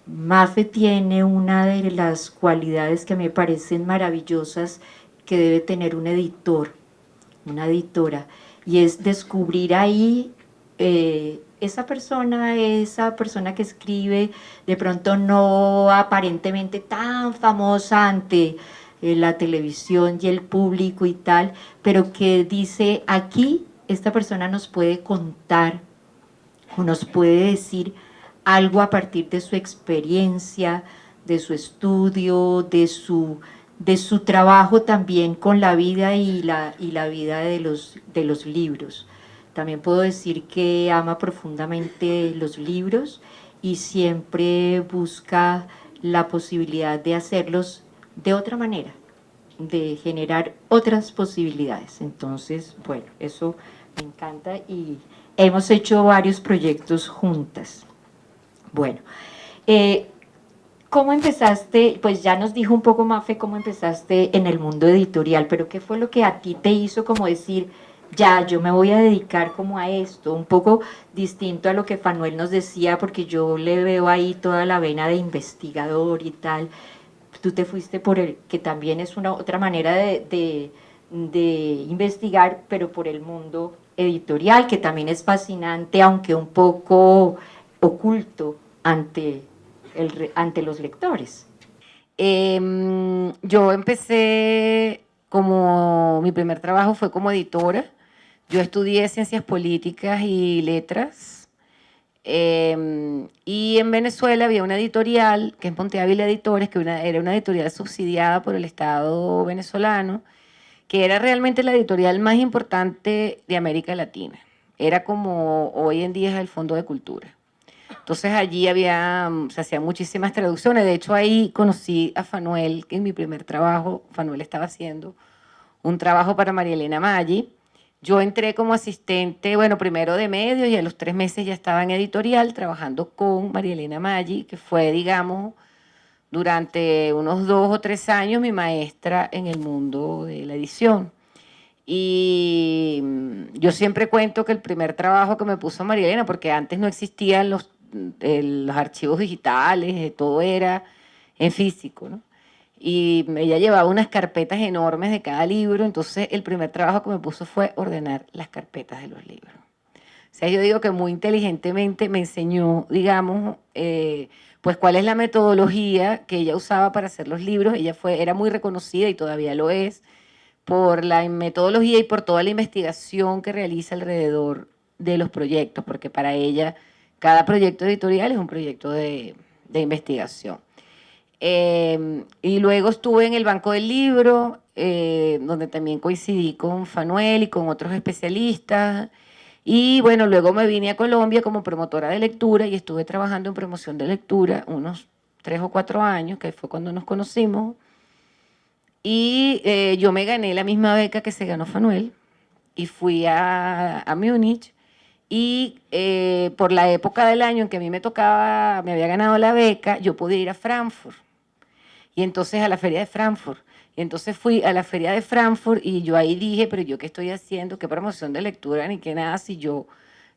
Mafe tiene una de las cualidades que me parecen maravillosas que debe tener un editor, una editora, y es descubrir ahí esa persona que escribe, de pronto no aparentemente tan famosa ante la televisión y el público y tal, pero que dice, aquí esta persona nos puede contar o nos puede decir algo a partir de su experiencia, de su estudio, de su trabajo también con la vida y la vida de los libros. También puedo decir que ama profundamente los libros y siempre busca la posibilidad de hacerlos de otra manera, de generar otras posibilidades. Entonces, bueno, eso me encanta y hemos hecho varios proyectos juntas. Bueno, eh, ¿cómo empezaste? Pues ya nos dijo un poco, Mafe, cómo empezaste en el mundo editorial, pero ¿qué fue lo que a ti te hizo como decir, ya, yo me voy a dedicar como a esto? Un poco distinto a lo que Fanuel nos decía, porque yo le veo ahí toda la vena de investigador y tal. Tú te fuiste por el, que también es una otra manera de investigar, pero por el mundo editorial, que también es fascinante, aunque un poco oculto ante, ante los lectores. Yo empecé como, mi primer trabajo fue como editora. Yo estudié ciencias políticas y letras. Y en Venezuela había una editorial, que es Monte Ávila Editores, que era una editorial subsidiada por el Estado venezolano, que era realmente la editorial más importante de América Latina. Era como hoy en día es el Fondo de Cultura. Entonces allí había, se hacían muchísimas traducciones. De hecho, ahí conocí a Fanuel, que en mi primer trabajo, Fanuel estaba haciendo un trabajo para María Elena Maggi. Yo entré como asistente, bueno, primero de medios y a los 3 meses ya estaba en editorial trabajando con María Elena Maggi, que fue, digamos, durante unos 2 o 3 años mi maestra en el mundo de la edición. Y yo siempre cuento que el primer trabajo que me puso María Elena, porque antes no existían los archivos digitales, todo era en físico, ¿no? Y ella llevaba unas carpetas enormes de cada libro, entonces el primer trabajo que me puso fue ordenar las carpetas de los libros. O sea, yo digo que muy inteligentemente me enseñó, digamos, pues cuál es la metodología que ella usaba para hacer los libros. Ella era muy reconocida y todavía lo es por la metodología y por toda la investigación que realiza alrededor de los proyectos, porque para ella cada proyecto editorial es un proyecto de investigación. Y luego estuve en el Banco del Libro, donde también coincidí con Fanuel y con otros especialistas. Y bueno, luego me vine a Colombia como promotora de lectura y estuve trabajando en promoción de lectura unos 3 o 4 años, que fue cuando nos conocimos. Y yo me gané la misma beca que se ganó Fanuel y fui a Múnich. Y por la época del año en que a mí me tocaba, me había ganado la beca, yo podía ir a Frankfurt. Y entonces a la feria de Frankfurt. Y entonces fui a la feria de Frankfurt y yo ahí dije, pero yo qué estoy haciendo, qué promoción de lectura ni qué nada, si yo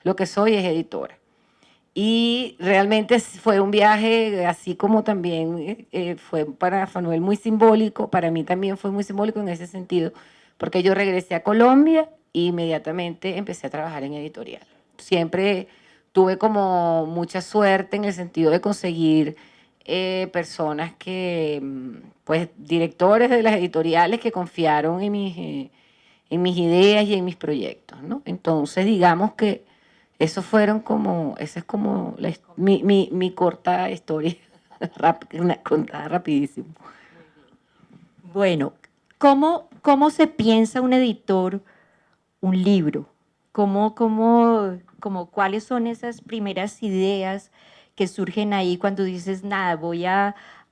lo que soy es editora. Y realmente fue un viaje, así como también fue para Fanuel muy simbólico, para mí también fue muy simbólico en ese sentido, porque yo regresé a Colombia e inmediatamente empecé a trabajar en editorial. Siempre tuve como mucha suerte en el sentido de conseguir personas que, pues, directores de las editoriales que confiaron en mis ideas y en mis proyectos, ¿no? Entonces, digamos que esa es como mi corta historia, contada rapidísimo. Bueno, ¿cómo se piensa un editor un libro? ¿Cuáles son esas primeras ideas que surgen ahí cuando dices, nada,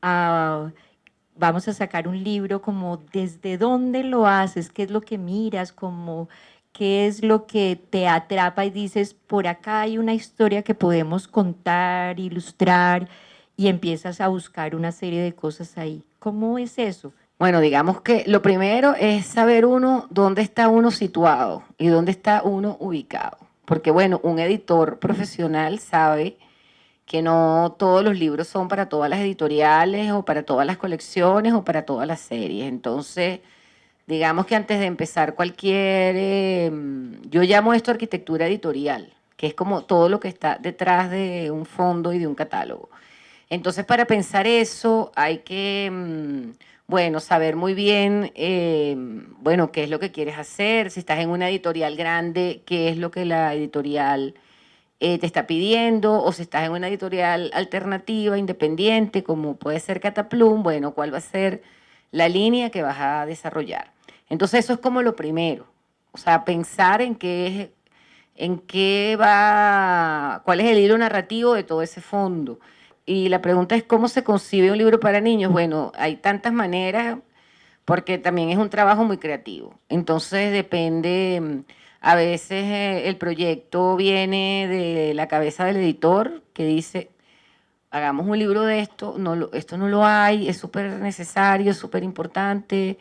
a, vamos a sacar un libro, como desde dónde lo haces, qué es lo que miras, como qué es lo que te atrapa y dices, por acá hay una historia que podemos contar, ilustrar, y empiezas a buscar una serie de cosas ahí. ¿Cómo es eso? Bueno, digamos que lo primero es saber uno dónde está uno situado y dónde está uno ubicado. Porque bueno, un editor profesional sabe que no todos los libros son para todas las editoriales o para todas las colecciones o para todas las series. Entonces, digamos que antes de empezar yo llamo esto arquitectura editorial, que es como todo lo que está detrás de un fondo y de un catálogo. Entonces, para pensar eso hay que, bueno, saber muy bien, bueno, qué es lo que quieres hacer. Si estás en una editorial grande, qué es lo que la editorial te está pidiendo, o si estás en una editorial alternativa, independiente, como puede ser Cataplum, bueno, cuál va a ser la línea que vas a desarrollar. Entonces, eso es como lo primero. O sea, pensar en qué va, cuál es el hilo narrativo de todo ese fondo. Y la pregunta es, ¿cómo se concibe un libro para niños? Bueno, hay tantas maneras, porque también es un trabajo muy creativo. Entonces depende, a veces el proyecto viene de la cabeza del editor, que dice, hagamos un libro de esto, esto no lo hay, es súper necesario, es súper importante,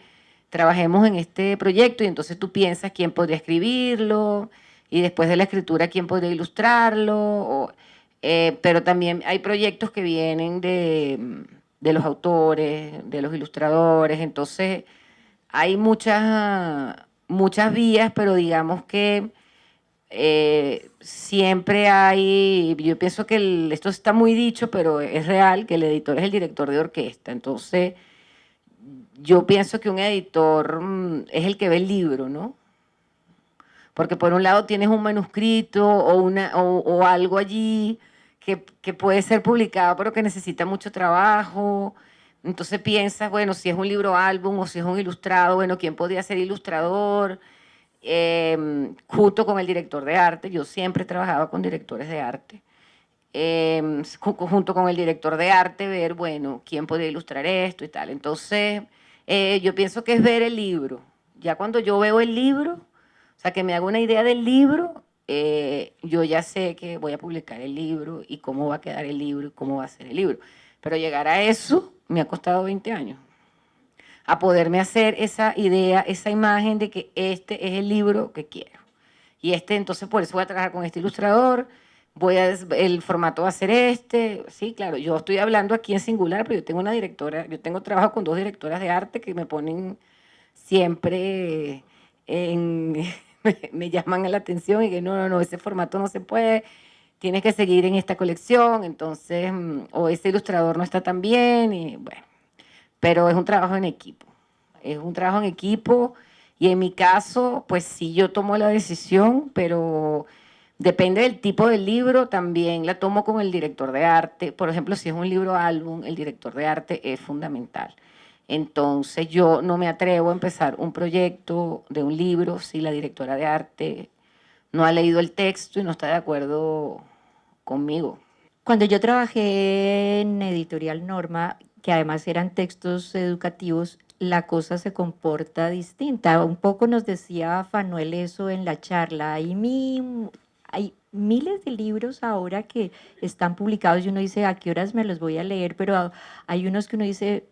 trabajemos en este proyecto, y entonces tú piensas quién podría escribirlo, y después de la escritura quién podría ilustrarlo, pero también hay proyectos que vienen de los autores, de los ilustradores. Entonces hay muchas vías, pero digamos que siempre hay, yo pienso que esto está muy dicho, pero es real, que el editor es el director de orquesta. Entonces yo pienso que un editor es el que ve el libro, ¿no? Porque por un lado tienes un manuscrito o algo allí que puede ser publicado, pero que necesita mucho trabajo. Entonces piensas, bueno, si es un libro álbum o si es un ilustrado, bueno, ¿quién podría ser ilustrador? Junto con el director de arte, yo siempre trabajaba con directores de arte. Junto con el director de arte, ver, bueno, quién podría ilustrar esto y tal. Entonces, yo pienso que es ver el libro. Ya cuando yo veo el libro, o sea, que me hago una idea del libro, yo ya sé que voy a publicar el libro y cómo va a quedar el libro y cómo va a ser el libro. Pero llegar a eso me ha costado 20 años. A poderme hacer esa idea, esa imagen de que este es el libro que quiero. Y entonces por eso voy a trabajar con este ilustrador, el formato va a ser este. Sí, claro, yo estoy hablando aquí en singular, pero yo tengo una directora, yo tengo trabajo con 2 directoras de arte que me ponen siempre me llaman a la atención y que no, ese formato no se puede, tienes que seguir en esta colección, entonces, o ese ilustrador no está tan bien, y bueno, pero es un trabajo en equipo, es un trabajo en equipo, y en mi caso, pues sí, yo tomo la decisión, pero depende del tipo de libro, también la tomo con el director de arte. Por ejemplo, si es un libro álbum, el director de arte es fundamental. Entonces yo no me atrevo a empezar un proyecto de un libro si la directora de arte no ha leído el texto y no está de acuerdo conmigo. Cuando yo trabajé en Editorial Norma, que además eran textos educativos, la cosa se comporta distinta. Un poco nos decía Fanuel eso en la charla. Hay miles de libros ahora que están publicados y uno dice, ¿a qué horas me los voy a leer? Pero hay unos que uno dice,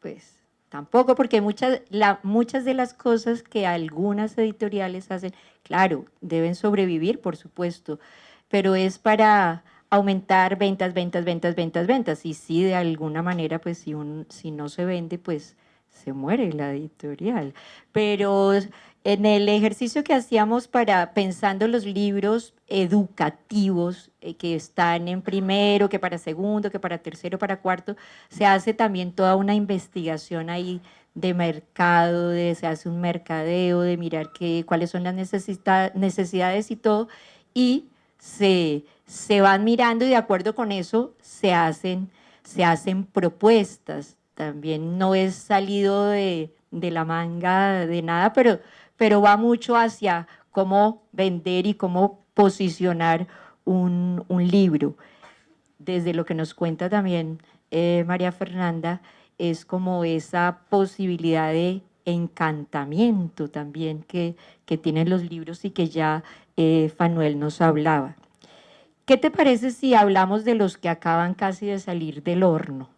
pues tampoco, porque muchas de las cosas que algunas editoriales hacen, claro, deben sobrevivir, por supuesto, pero es para aumentar ventas, ventas, ventas, ventas, ventas. Y sí, de alguna manera, pues si no se vende, pues se muere la editorial. Pero en el ejercicio que hacíamos pensando los libros educativos que están en primero, que para segundo, que para tercero, para cuarto, se hace también toda una investigación ahí de mercado, se hace un mercadeo, de mirar cuáles son las necesidades y todo, y se van mirando y de acuerdo con eso se hacen propuestas. También no es salido de la manga de nada, pero va mucho hacia cómo vender y cómo posicionar un libro. Desde lo que nos cuenta también María Fernanda, es como esa posibilidad de encantamiento también que tienen los libros y que ya Fanuel nos hablaba. ¿Qué te parece si hablamos de los que acaban casi de salir del horno?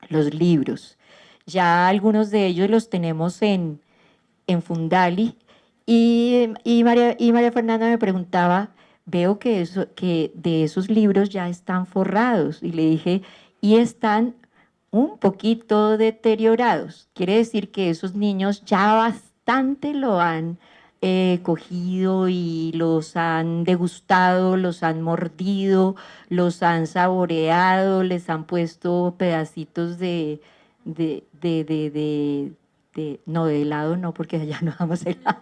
Los libros. Ya algunos de ellos los tenemos en Fundali y María Fernanda me preguntaba, veo que de esos libros ya están forrados. Y le dije, y están un poquito deteriorados. Quiere decir que esos niños ya bastante lo han cogido y los han degustado, los han mordido, los han saboreado, les han puesto pedacitos no, de helado no, porque allá no damos helado,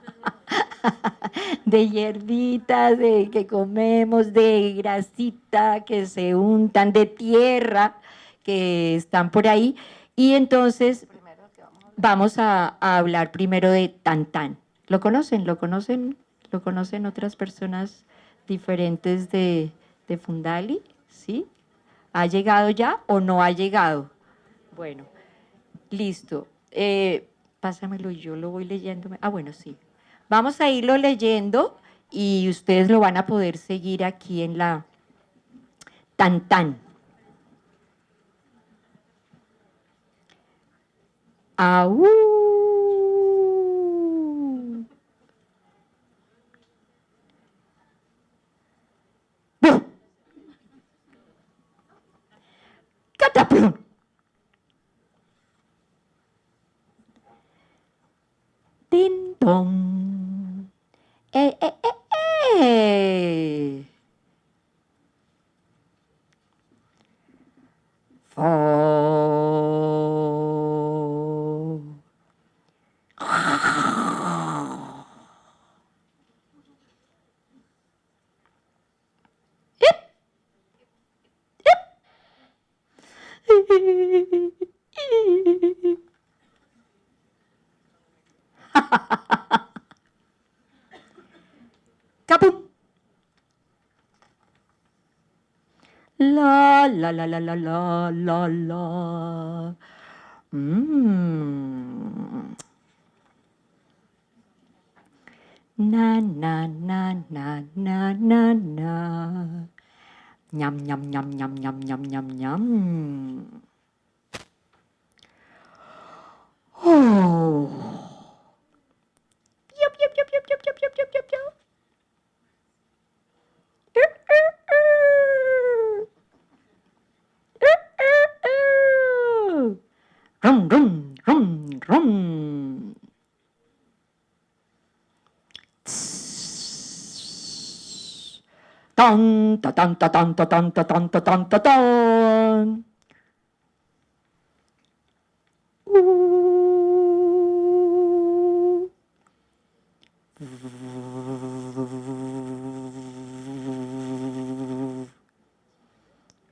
de hierbitas, de que comemos, de grasita que se untan, de tierra que están por ahí. Y entonces vamos a hablar primero de Tantán. ¿Lo conocen? ¿Lo conocen? ¿Lo conocen otras personas diferentes de Fundali? ¿Sí? ¿Ha llegado ya o no ha llegado? Bueno, listo. Pásamelo y yo lo voy leyendo. Ah, bueno, sí. Vamos a irlo leyendo y ustedes lo van a poder seguir aquí en la Tantán. ¡Aú! ¡Buf! ¡Cataplum! ¡Tin, dong! ¡Eh, eh, eh, eh! ¡Fo! ¡Capum! La, la, la, la, la, la, la, la. Mm. Na, na, na, na, na, na, na. Nham, nham, nham, nham, nham, nham, nham, nham. Oh. Yup, yup, yup, yup, yup, yup, yup, yup, yup, yup. Rum, rum, rum, rum. Tan, ta, tan, ta, tan, ta, tan, ta, tan, ta, tan, ta, tan.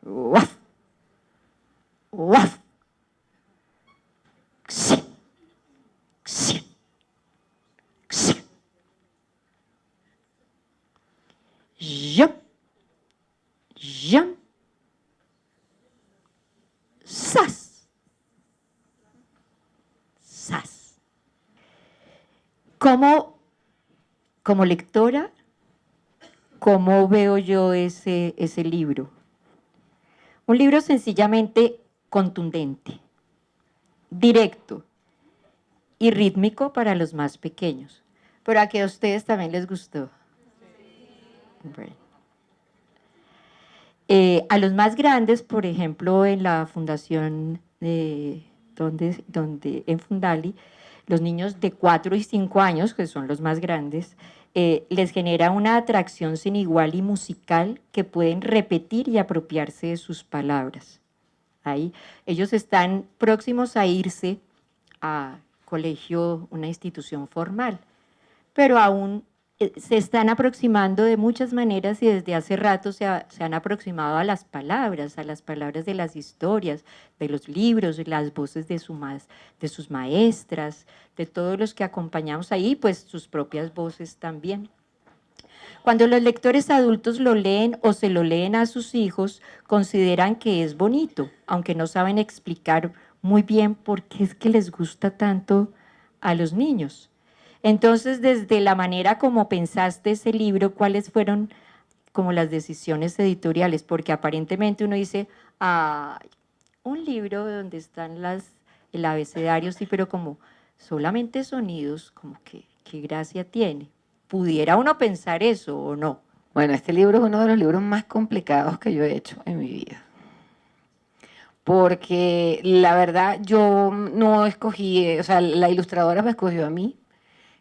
Waf. Waf. Xi. Xi. Xi. Yup. Yum. Sas. Sas. Como lectora, ¿cómo veo yo ese libro? Un libro sencillamente contundente, directo y rítmico para los más pequeños. Pero a que a ustedes también les gustó. Bueno. A los más grandes, por ejemplo, en la fundación donde en Fundali, los niños de 4 y 5 años, que son los más grandes, les genera una atracción sin igual y musical que pueden repetir y apropiarse de sus palabras. Ahí, ellos están próximos a irse a colegio, una institución formal, pero aún se están aproximando de muchas maneras y desde hace rato se han aproximado a las palabras de las historias, de los libros, de las voces de sus maestras, de todos los que acompañamos ahí, pues sus propias voces también. Cuando los lectores adultos lo leen o se lo leen a sus hijos, consideran que es bonito, aunque no saben explicar muy bien por qué es que les gusta tanto a los niños. Entonces, desde la manera como pensaste ese libro, ¿cuáles fueron como las decisiones editoriales? Porque aparentemente uno dice, un libro donde están el abecedario, sí, pero como solamente sonidos, como que qué gracia tiene. ¿Pudiera uno pensar eso o no? Bueno, este libro es uno de los libros más complicados que yo he hecho en mi vida. Porque la verdad yo no escogí, o sea, la ilustradora me escogió a mí,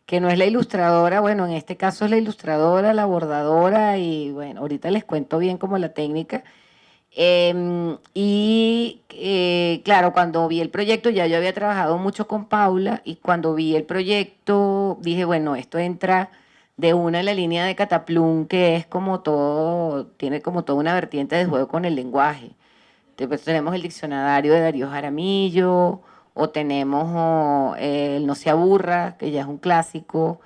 que no es la ilustradora, bueno, en este caso es la ilustradora, la bordadora, y bueno, ahorita les cuento bien como la técnica. Claro, cuando vi el proyecto, ya yo había trabajado mucho con Paula, y cuando vi el proyecto dije, bueno, esto entra de una en la línea de Cataplum, que es como todo, tiene como toda una vertiente de juego con el lenguaje. Después tenemos el diccionario de Darío Jaramillo, o tenemos el No se aburra, que ya es un clásico,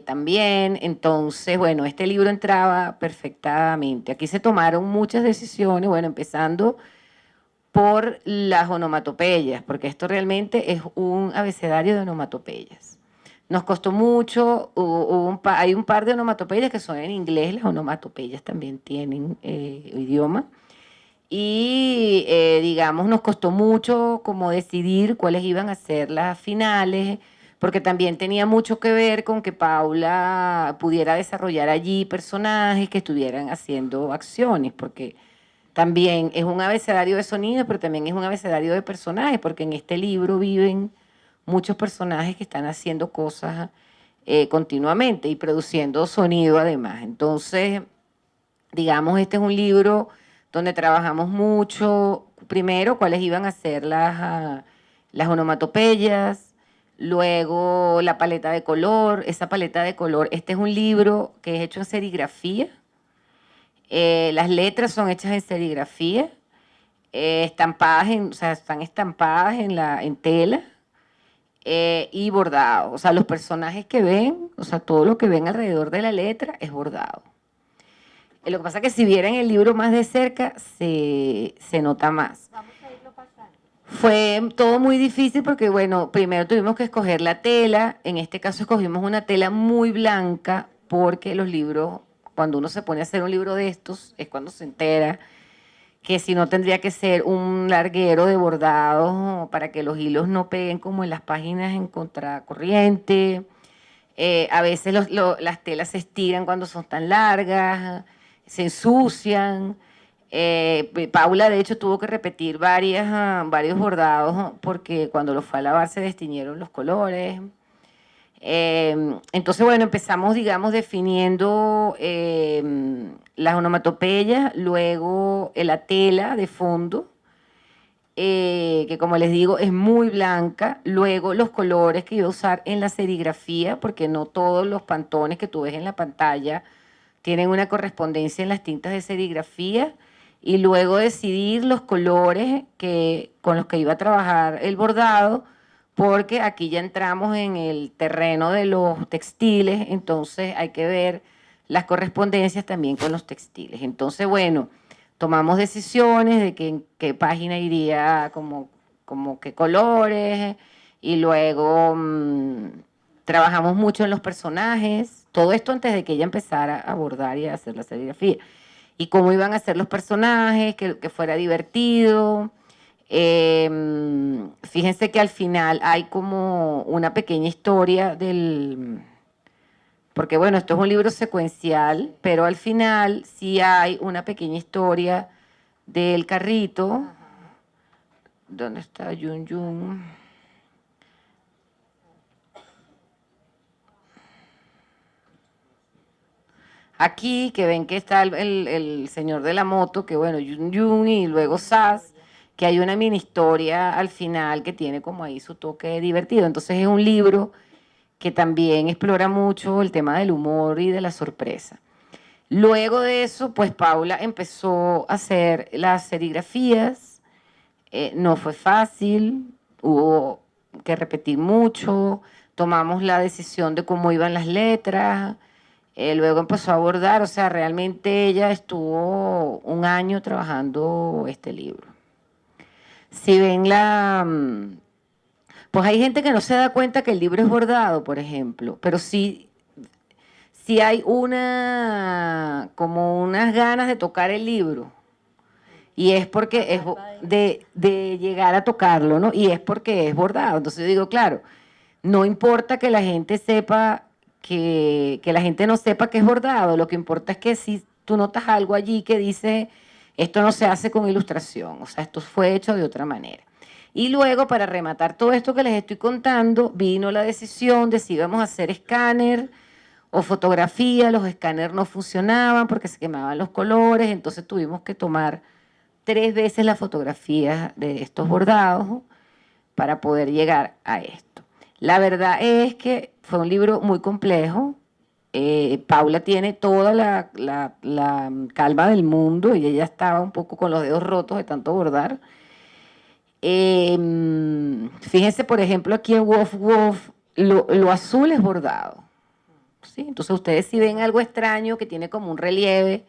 también. Entonces, bueno, este libro entraba perfectamente. Aquí se tomaron muchas decisiones, bueno, empezando por las onomatopeyas, porque esto realmente es un abecedario de onomatopeyas. Nos costó mucho, hay un par de onomatopeyas que son en inglés, las onomatopeyas también tienen idioma. Y digamos, nos costó mucho como decidir cuáles iban a ser las finales, porque también tenía mucho que ver con que Paula pudiera desarrollar allí personajes que estuvieran haciendo acciones, porque también es un abecedario de sonido, pero también es un abecedario de personajes, porque en este libro viven muchos personajes que están haciendo cosas continuamente y produciendo sonido además. Entonces, digamos, este es un libro donde trabajamos mucho, primero, cuáles iban a ser las onomatopeyas, luego la paleta de color, esa paleta de color. Este es un libro que es hecho en serigrafía, las letras son hechas en serigrafía, estampadas o sea, están estampadas en tela y bordado. O sea, los personajes que ven, o sea, todo lo que ven alrededor de la letra es bordado. Lo que pasa es que si vieran el libro más de cerca, se nota más. Vamos a irlo pasando. Fue todo muy difícil porque, bueno, primero tuvimos que escoger la tela. En este caso escogimos una tela muy blanca porque los libros, cuando uno se pone a hacer un libro de estos, es cuando se entera que si no tendría que ser un larguero de bordados para que los hilos no peguen como en las páginas en contracorriente. A veces las telas se estiran cuando son tan largas, se ensucian. Paula, de hecho, tuvo que repetir varios bordados porque cuando los fue a lavar se destiñeron los colores. Entonces, bueno, empezamos, digamos, definiendo las onomatopeyas, luego la tela de fondo, que como les digo es muy blanca, luego los colores que iba a usar en la serigrafía, porque no todos los pantones que tú ves en la pantalla tienen una correspondencia en las tintas de serigrafía, y luego decidir los colores con los que iba a trabajar el bordado, porque aquí ya entramos en el terreno de los textiles, entonces hay que ver las correspondencias también con los textiles. Entonces, bueno, tomamos decisiones de en qué página iría, como qué colores, y luego trabajamos mucho en los personajes, todo esto antes de que ella empezara a bordar y a hacer la serigrafía, y cómo iban a ser los personajes, que fuera divertido. Fíjense que al final hay como una pequeña historia porque bueno, esto es un libro secuencial, pero al final sí hay una pequeña historia del carrito. ¿Dónde está Yun Yun? Aquí, que ven que está el señor de la moto, que bueno, Yun Yun, y luego Sass, que hay una mini historia al final que tiene como ahí su toque divertido. Entonces es un libro que también explora mucho el tema del humor y de la sorpresa. Luego de eso, pues Paula empezó a hacer las serigrafías, no fue fácil, hubo que repetir mucho, tomamos la decisión de cómo iban las letras, luego empezó a bordar, o sea, realmente ella estuvo un año trabajando este libro. Si ven pues hay gente que no se da cuenta que el libro es bordado, por ejemplo, pero sí hay como unas ganas de tocar el libro. Y es porque es de llegar a tocarlo, ¿no? Y es porque es bordado. Entonces yo digo, claro, no importa que la gente sepa que la gente no sepa que es bordado. Lo que importa es que si tú notas algo allí que dice, esto no se hace con ilustración, o sea, esto fue hecho de otra manera. Y luego, para rematar todo esto que les estoy contando, vino la decisión de si íbamos a hacer escáner o fotografía. Los escáneres no funcionaban porque se quemaban los colores, entonces tuvimos que tomar 3 veces la fotografía de estos bordados para poder llegar a esto. La verdad es que fue un libro muy complejo. Paula tiene toda la calma del mundo y ella estaba un poco con los dedos rotos de tanto bordar. Fíjense, por ejemplo, aquí en Wolf Wolf, lo azul es bordado, ¿sí? Entonces ustedes si ven algo extraño que tiene como un relieve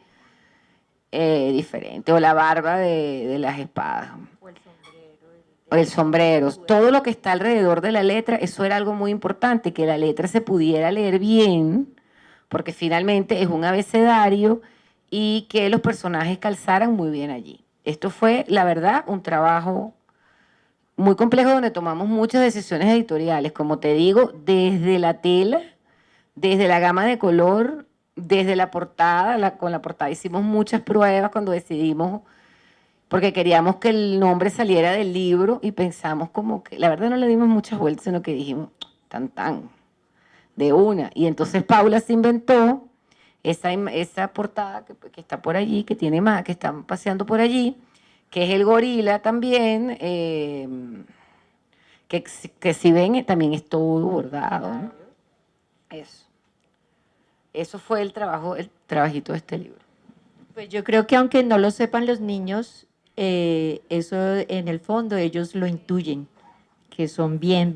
diferente, o la barba de las espadas, o el sombrero, todo lo que está alrededor de la letra, eso era algo muy importante, que la letra se pudiera leer bien, porque finalmente es un abecedario, y que los personajes calzaran muy bien allí. Esto fue, la verdad, un trabajo muy complejo donde tomamos muchas decisiones editoriales, como te digo, desde la tela, desde la gama de color, desde la portada. Con la portada hicimos muchas pruebas cuando decidimos, porque queríamos que el nombre saliera del libro y pensamos como que, la verdad no le dimos muchas vueltas, sino que dijimos, tan, de una. Y entonces Paula se inventó esa portada que está por allí, que tiene más, que están paseando por allí, que es el gorila también, que si ven también es todo bordado, ¿no? Eso fue el trabajito de este libro. Pues yo creo que aunque no lo sepan los niños, eso en el fondo ellos lo intuyen, que son bien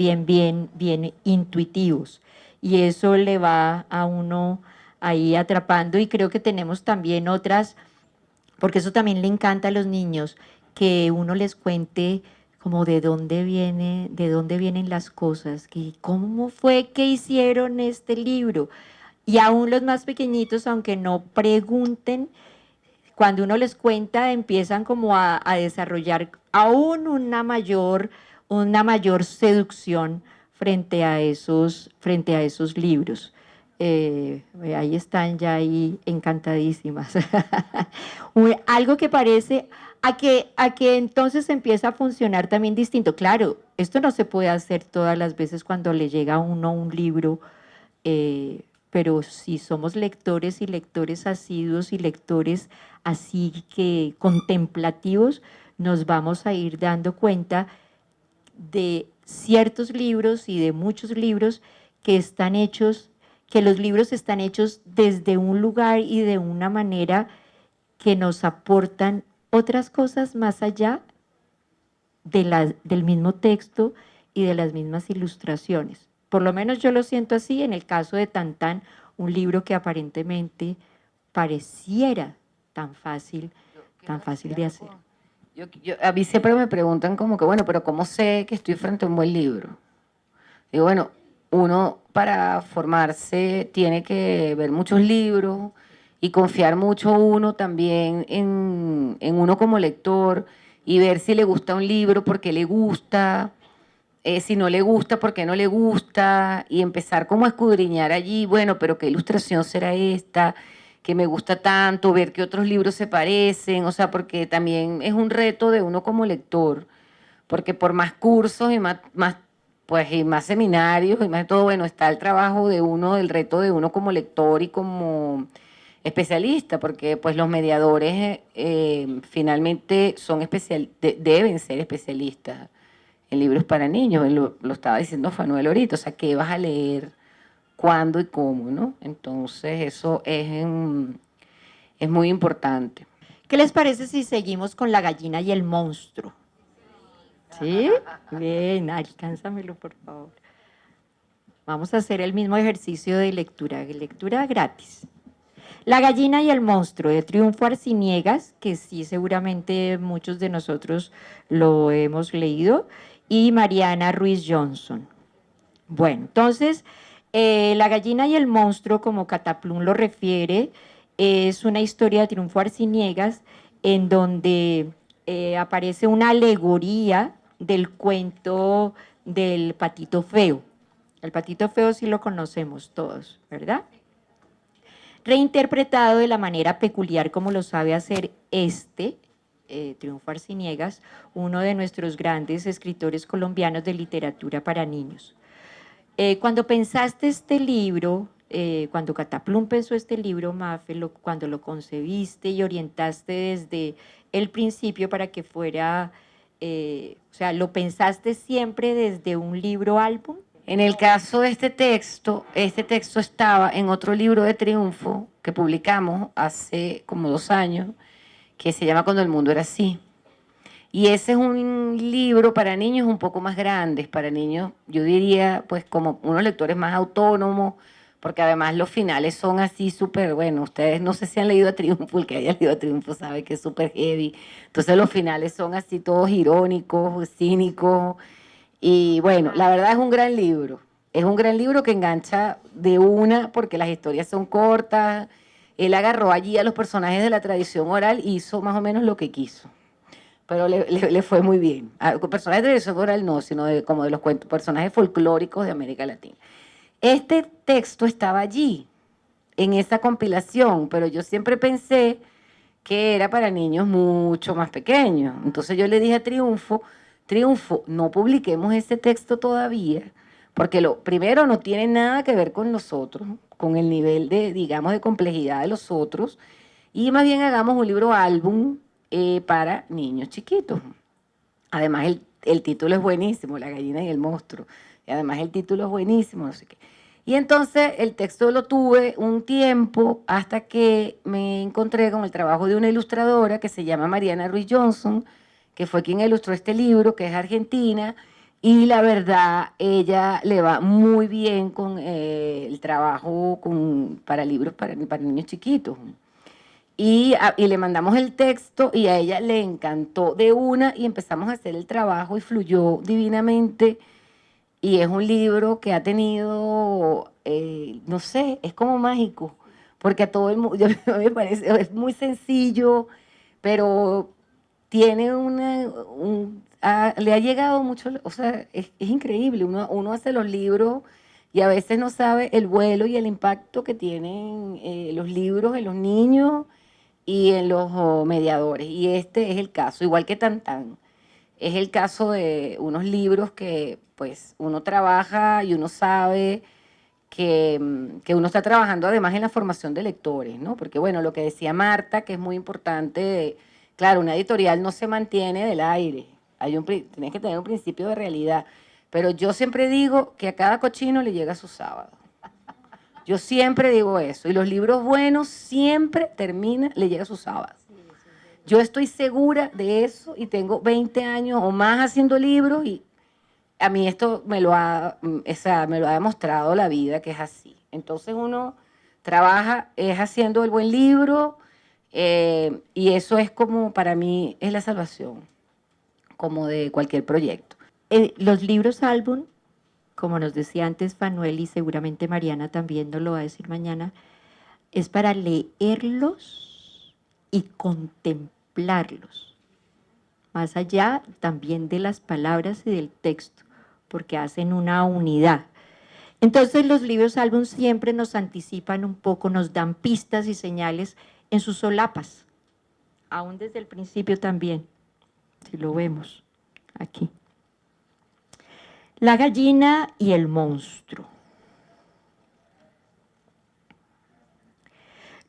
intuitivos. Y eso le va a uno ahí atrapando, y creo que tenemos también otras, porque eso también le encanta a los niños, que uno les cuente como de dónde vienen las cosas, que cómo fue que hicieron este libro. Y aún los más pequeñitos, aunque no pregunten, cuando uno les cuenta, empiezan como a desarrollar aún una mayor seducción frente a esos libros. Ahí están ya ahí encantadísimas. Algo que parece a que entonces empieza a funcionar también distinto. Claro, esto no se puede hacer todas las veces cuando le llega a uno un libro, pero si somos lectores y lectores asiduos y lectores así que contemplativos, nos vamos a ir dando cuenta de ciertos libros y de muchos libros que están hechos, que los libros están hechos desde un lugar y de una manera que nos aportan otras cosas más allá del mismo texto y de las mismas ilustraciones. Por lo menos yo lo siento así en el caso de Tan, un libro que aparentemente pareciera tan fácil de hacer. A mí siempre me preguntan como que, bueno, pero ¿cómo sé que estoy frente a un buen libro? Digo, bueno, uno para formarse tiene que ver muchos libros y confiar mucho uno también en uno como lector, y ver si le gusta un libro, por qué le gusta, si no le gusta, por qué no le gusta, y empezar como a escudriñar allí, bueno, pero qué ilustración será esta, que me gusta tanto, ver qué otros libros se parecen, o sea, porque también es un reto de uno como lector, porque por más cursos y pues, y más seminarios y más todo, bueno, está el trabajo de uno, el reto de uno como lector y como especialista, porque pues los mediadores finalmente deben ser especialistas en libros para niños. Lo estaba diciendo Fanuel ahorita, o sea, ¿qué vas a leer? ¿Cuándo y cómo? ¿No? Entonces eso es muy importante. ¿Qué les parece si seguimos con La gallina y el monstruo? ¿Sí? Bien, alcánzamelo, por favor. Vamos a hacer el mismo ejercicio de lectura gratis. La gallina y el monstruo, de Triunfo Arciniegas, que sí seguramente muchos de nosotros lo hemos leído, y Mariana Ruiz Johnson. Bueno, entonces, La gallina y el monstruo, como Cataplum lo refiere, es una historia de Triunfo Arciniegas en donde aparece una alegoría del cuento del patito feo. El Patito Feo sí lo conocemos todos, ¿verdad? Reinterpretado de la manera peculiar como lo sabe hacer Triunfo Arciniegas, uno de nuestros grandes escritores colombianos de literatura para niños. Cuando pensaste este libro, cuando Cataplum pensó este libro, Mafe, cuando lo concebiste y orientaste desde el principio para que fuera, o sea, ¿lo pensaste siempre desde un libro álbum? En el caso de este texto estaba en otro libro de Triunfo que publicamos hace como 2 años, que se llama Cuando el mundo era así. Y ese es un libro para niños un poco más grandes, para niños, yo diría, pues como unos lectores más autónomos, porque además los finales son así súper, bueno, ustedes no sé si han leído a Triunfo, el que haya leído a Triunfo sabe que es súper heavy. Entonces los finales son así todos irónicos, cínicos. Y bueno, la verdad es un gran libro. Es un gran libro que engancha de una porque las historias son cortas. Él agarró allí a los personajes de la tradición oral y hizo más o menos lo que quiso. Pero le fue muy bien. Con personajes de tradición oral no, sino como de los cuentos, personajes folclóricos de América Latina. Este texto estaba allí, en esa compilación, pero yo siempre pensé que era para niños mucho más pequeños. Entonces yo le dije a Triunfo, no publiquemos ese texto todavía, porque lo primero no tiene nada que ver con nosotros, con el nivel de, digamos, de complejidad de los otros, y más bien hagamos un libro álbum para niños chiquitos. Además, el título es buenísimo, La gallina y el monstruo, y además el título es buenísimo, no sé qué. Y entonces el texto lo tuve un tiempo hasta que me encontré con el trabajo de una ilustradora que se llama Mariana Ruiz Johnson, que fue quien ilustró este libro, que es argentina, y la verdad ella le va muy bien con el trabajo para libros para niños chiquitos. Y le mandamos el texto y a ella le encantó de una y empezamos a hacer el trabajo y fluyó divinamente. Y es un libro que ha tenido, no sé, es como mágico, porque a todo el mundo, me parece, es muy sencillo, pero tiene le ha llegado mucho, o sea, es increíble, uno hace los libros y a veces no sabe el vuelo y el impacto que tienen los libros en los niños y en los mediadores, y este es el caso, igual que Tantán. Es el caso de unos libros que pues uno trabaja y uno sabe que uno está trabajando además en la formación de lectores, ¿no? Porque bueno, lo que decía Marta, que es muy importante, claro, una editorial no se mantiene del aire, tienes que tener un principio de realidad, pero yo siempre digo que a cada cochino le llega su sábado. Yo siempre digo eso, y los libros buenos siempre le llega su sábado. Yo estoy segura de eso y tengo 20 años o más haciendo libros y a mí esto me lo ha demostrado la vida que es así. Entonces uno trabaja es haciendo el buen libro y eso es como para mí es la salvación, como de cualquier proyecto. Los libros álbum, como nos decía antes Fanuel y seguramente Mariana también nos lo va a decir mañana, es para leerlos y contemplarlos, más allá también de las palabras y del texto, porque hacen una unidad. Entonces los libros álbum siempre nos anticipan un poco, nos dan pistas y señales en sus solapas, aún desde el principio también, si lo vemos aquí. La gallina y el monstruo.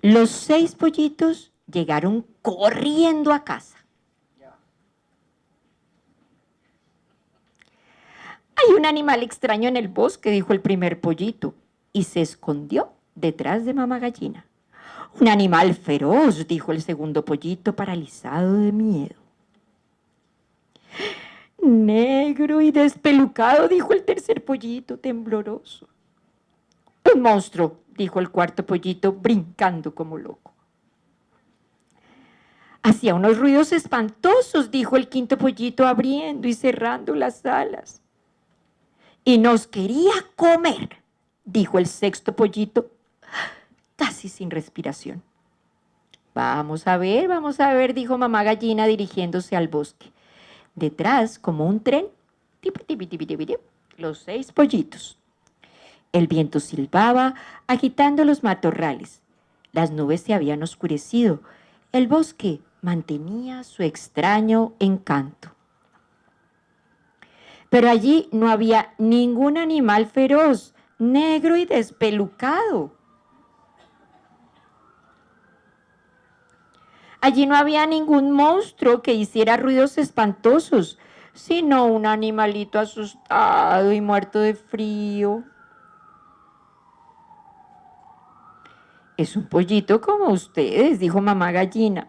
Los 6 pollitos llegaron corriendo a casa. Hay un animal extraño en el bosque, dijo el primer pollito, y se escondió detrás de mamá gallina. Un animal feroz, dijo el segundo pollito, paralizado de miedo. Negro y despelucado, dijo el tercer pollito, tembloroso. Un monstruo, dijo el cuarto pollito, brincando como loco. Hacía unos ruidos espantosos, dijo el quinto pollito, abriendo y cerrando las alas. Y nos quería comer, dijo el sexto pollito, casi sin respiración. Vamos a ver, dijo mamá gallina dirigiéndose al bosque. Detrás, como un tren, tipi, tipi, tipi, tipi, tipi, los 6 pollitos. El viento silbaba, agitando los matorrales. Las nubes se habían oscurecido. El bosque mantenía su extraño encanto. Pero allí no había ningún animal feroz, negro y despelucado. Allí no había ningún monstruo que hiciera ruidos espantosos, sino un animalito asustado y muerto de frío. Es un pollito como ustedes, dijo mamá gallina.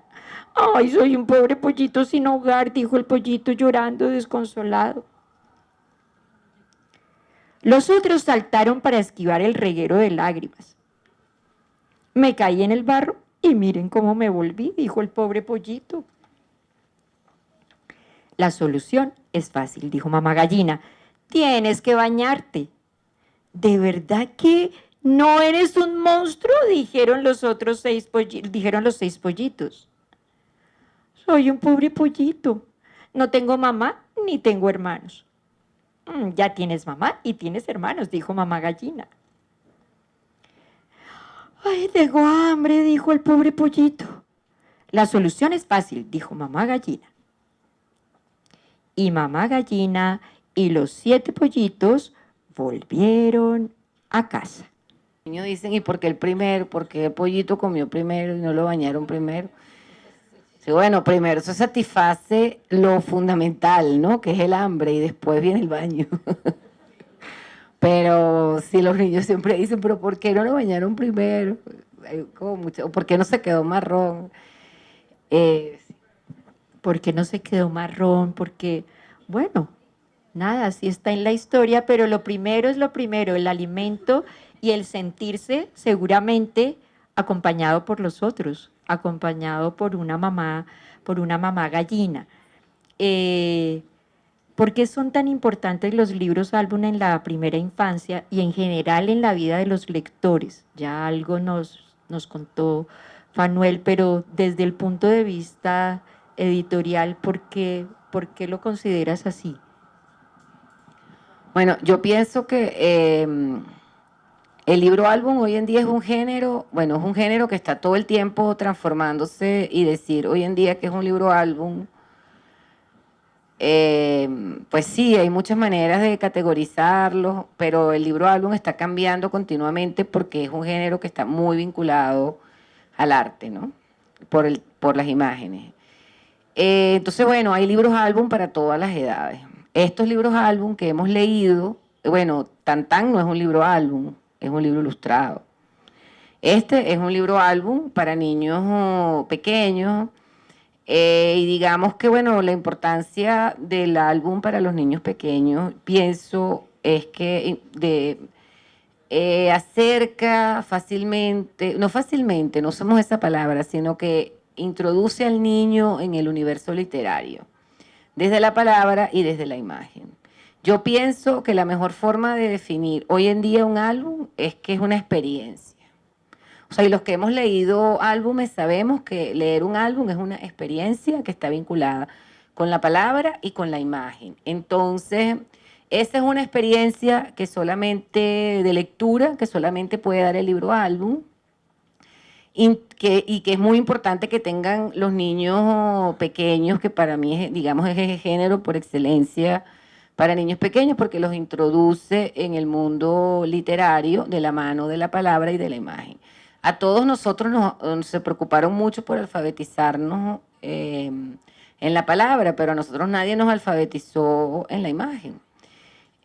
Ay, soy un pobre pollito sin hogar, dijo el pollito llorando desconsolado. Los otros saltaron para esquivar el reguero de lágrimas. Me caí en el barro y miren cómo me volví, dijo el pobre pollito. La solución es fácil, dijo mamá gallina. Tienes que bañarte. ¿De verdad que no eres un monstruo? Dijeron los seis pollitos. Soy un pobre pollito. No tengo mamá ni tengo hermanos. Ya tienes mamá y tienes hermanos, dijo mamá gallina. Ay, tengo hambre, dijo el pobre pollito. La solución es fácil, dijo mamá gallina. Y mamá gallina y los 7 pollitos volvieron a casa. Los niños dicen, ¿y por qué el primero? ¿Por qué el pollito comió primero y no lo bañaron primero? Sí, bueno, primero se satisface lo fundamental, ¿no? Que es el hambre, y después viene el baño. Pero sí, los niños siempre dicen, ¿pero por qué no lo bañaron primero? ¿O por qué no se quedó marrón? ¿Por qué no se quedó marrón? Porque, bueno, nada, sí está en la historia, pero lo primero es lo primero, el alimento y el sentirse seguramente acompañado por los otros, acompañado por una mamá gallina. ¿Por qué son tan importantes los libros álbum en la primera infancia y en general en la vida de los lectores? Ya algo nos contó Fanuel, pero desde el punto de vista editorial, ¿por qué lo consideras así? Bueno, yo pienso que el libro álbum hoy en día es un género, bueno, es un género que está todo el tiempo transformándose, y decir hoy en día que es un libro álbum, pues sí, hay muchas maneras de categorizarlo, pero el libro álbum está cambiando continuamente porque es un género que está muy vinculado al arte, ¿no? Por las imágenes. Entonces, bueno, hay libros álbum para todas las edades. Estos libros álbum que hemos leído, bueno, Tan Tan no es un libro álbum, es un libro ilustrado. Este es un libro álbum para niños pequeños, y digamos que, bueno, la importancia del álbum para los niños pequeños, pienso, es que acerca fácilmente, no usamos esa palabra, sino que introduce al niño en el universo literario, desde la palabra y desde la imagen. Yo pienso que la mejor forma de definir hoy en día un álbum es que es una experiencia. O sea, y los que hemos leído álbumes sabemos que leer un álbum es una experiencia que está vinculada con la palabra y con la imagen. Entonces, esa es una experiencia que solamente de lectura, que solamente puede dar el libro álbum, y que es muy importante que tengan los niños pequeños, que para mí es, digamos, es el género por excelencia para niños pequeños, porque los introduce en el mundo literario de la mano de la palabra y de la imagen. A todos nosotros se preocuparon mucho por alfabetizarnos en la palabra, pero a nosotros nadie nos alfabetizó en la imagen.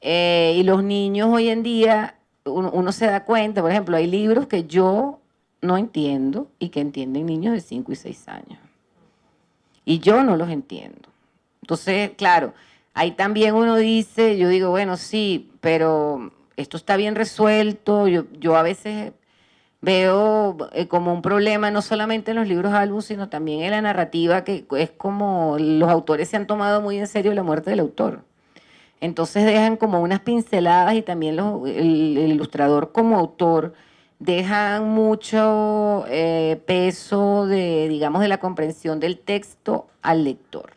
Y los niños hoy en día, uno se da cuenta, por ejemplo, hay libros que yo no entiendo y que entienden niños de 5 y 6 años. Y yo no los entiendo. Entonces, claro, ahí también uno dice, yo digo, bueno, sí, pero esto está bien resuelto. Yo a veces veo como un problema no solamente en los libros álbum, sino también en la narrativa, que es como los autores se han tomado muy en serio la muerte del autor. Entonces dejan como unas pinceladas, y también el ilustrador como autor dejan mucho peso de, digamos, de la comprensión del texto al lector.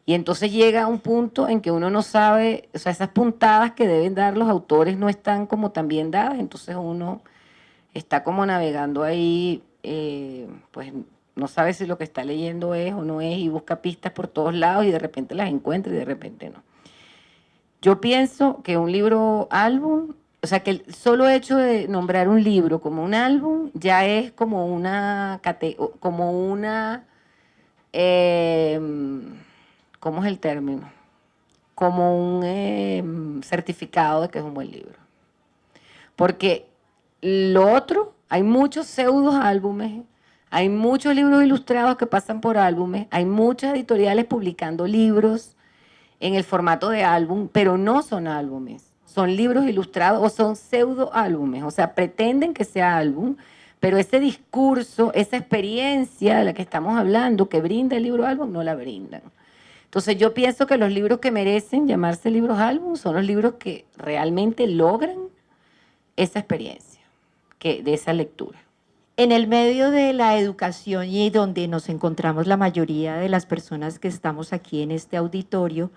Y entonces llega un punto en que uno no sabe, o sea, esas puntadas que deben dar los autores no están como tan bien dadas, entonces uno está como navegando ahí, pues no sabe si lo que está leyendo es o no es, y busca pistas por todos lados y de repente las encuentra y de repente no. Yo pienso que un libro álbum, o sea, que el solo hecho de nombrar un libro como un álbum ya es como eh, ¿cómo es el término? Como un certificado de que es un buen libro. Porque lo otro, hay muchos pseudos álbumes, hay muchos libros ilustrados que pasan por álbumes, hay muchas editoriales publicando libros en el formato de álbum, pero no son álbumes, son libros ilustrados o son pseudo álbumes, o sea, pretenden que sea álbum, pero ese discurso, esa experiencia de la que estamos hablando, que brinda el libro álbum, no la brindan. Entonces yo pienso que los libros que merecen llamarse libros álbum son los libros que realmente logran esa experiencia, de esa lectura. En el medio de la educación y donde nos encontramos la mayoría de las personas que estamos aquí en este auditorio,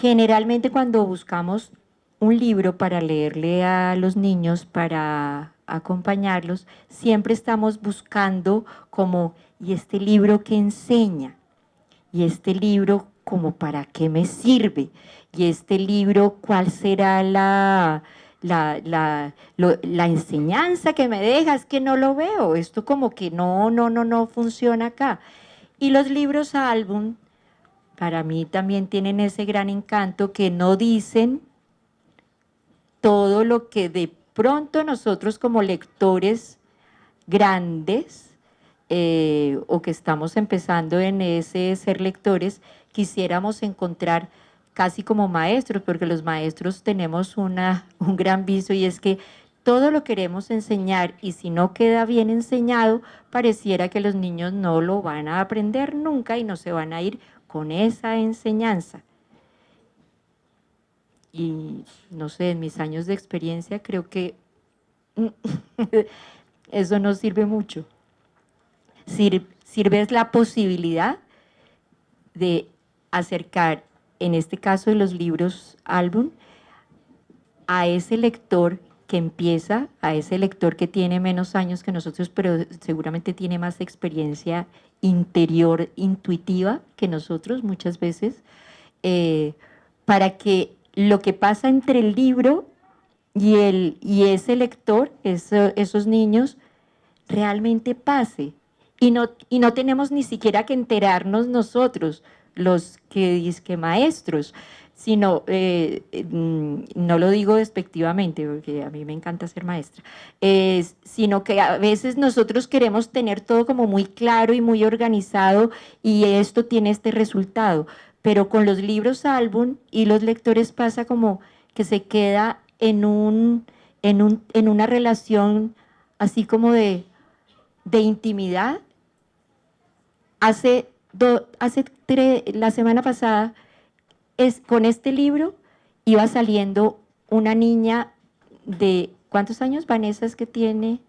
generalmente cuando buscamos un libro para leerle a los niños, para acompañarlos, siempre estamos buscando como, ¿y este libro qué enseña? ¿Y este libro como para qué me sirve? ¿Y este libro cuál será la enseñanza que me deja? Es que no lo veo, esto como que no funciona acá. Y los libros álbum, para mí también tienen ese gran encanto que no dicen todo lo que de pronto nosotros como lectores grandes o que estamos empezando en ese ser lectores, quisiéramos encontrar casi como maestros, porque los maestros tenemos un gran vicio y es que todo lo queremos enseñar y si no queda bien enseñado, pareciera que los niños no lo van a aprender nunca y no se van a ir con esa enseñanza. Y no sé, en mis años de experiencia creo que eso no sirve mucho. Sirve la posibilidad de acercar, en este caso de los libros álbum, a ese lector que empieza, a ese lector que tiene menos años que nosotros, pero seguramente tiene más experiencia interior, intuitiva que nosotros muchas veces, para que lo que pasa entre el libro y ese lector, esos niños, realmente pase. Y no tenemos ni siquiera que enterarnos nosotros, los que dizque maestros, sino, no lo digo despectivamente, porque a mí me encanta ser maestra, sino que a veces nosotros queremos tener todo como muy claro y muy organizado y esto tiene este resultado, pero con los libros álbum y los lectores pasa como que se queda en una relación así como de intimidad. La semana pasada, con este libro, iba saliendo una niña de, ¿cuántos años, Vanessa, es que tiene